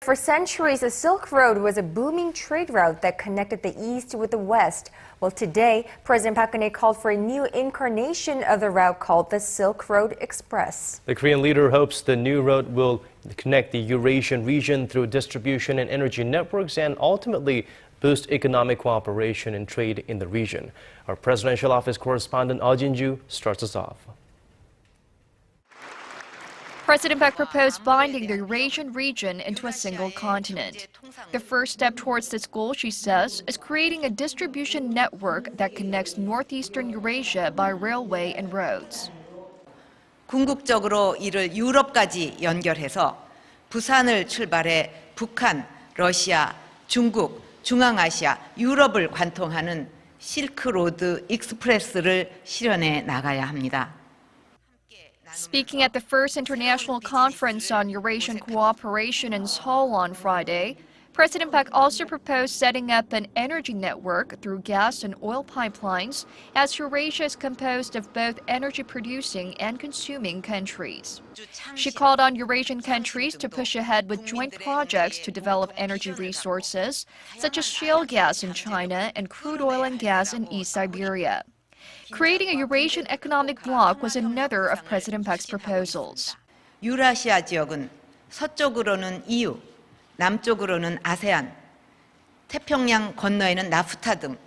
For centuries, the Silk Road was a booming trade route that connected the East with the West. Well, today, President Park Geun-hye called for a new incarnation of the route called the Silk Road Express. The Korean leader hopes the new road will connect the Eurasian region through distribution and energy networks and ultimately boost economic cooperation and trade in the region. Our presidential office correspondent Oh Jin-ju starts us off. President Park proposed binding the Eurasian region into a single continent. The first step towards this goal, she says, is creating a distribution network that connects northeastern Eurasia by railway and roads. 궁극적으로 이를 유럽까지 연결해서 부산을 출발해 북한, 러시아, 중국, 중앙아시아, 유럽을 관통하는 실크로드 익스프레스를 실현해 나가야 합니다. Speaking at the first international conference on Eurasian cooperation in Seoul on Friday, President Park also proposed setting up an energy network through gas and oil pipelines, as Eurasia is composed of both energy-producing and consuming countries. She called on Eurasian countries to push ahead with joint projects to develop energy resources, such as shale gas in China and crude oil and gas in East Siberia. Creating a Eurasian economic bloc was another of President Park's proposals. 유라시아 지역은 서쪽으로는 EU, 남쪽으로는 아세안, 태평양 건너에는 나프타 등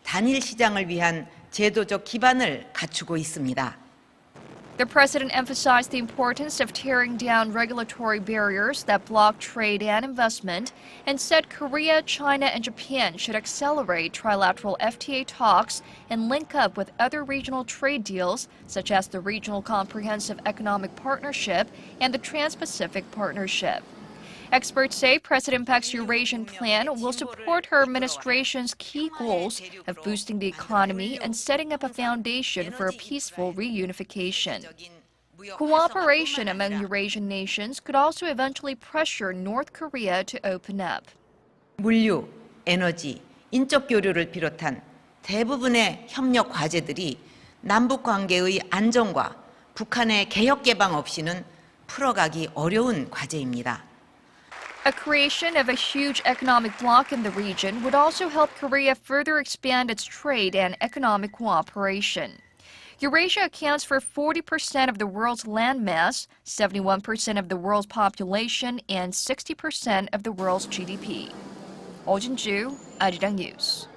단일 시장을 위한 제도적 기반을 갖추고 있습니다. The president emphasized the importance of tearing down regulatory barriers that block trade and investment and said Korea, China, and Japan should accelerate trilateral FTA talks and link up with other regional trade deals, such as the Regional Comprehensive Economic Partnership and the Trans-Pacific Partnership. Experts say President Park's Eurasian plan will support her administration's key goals of boosting the economy and setting up a foundation for a peaceful reunification. Cooperation among Eurasian nations could also eventually pressure North Korea to open up. 물류, 에너지, 인적 교류를 비롯한 대부분의 협력 과제들이 남북 관계의 안정과 북한의 개혁 개방 없이는 풀어가기 어려운 과제입니다. A creation of a huge economic bloc in the region would also help Korea further expand its trade and economic cooperation. Eurasia accounts for 40% of the world's landmass, 71% of the world's population, and 60% of the world's GDP. Oh Jin-ju, Arirang News.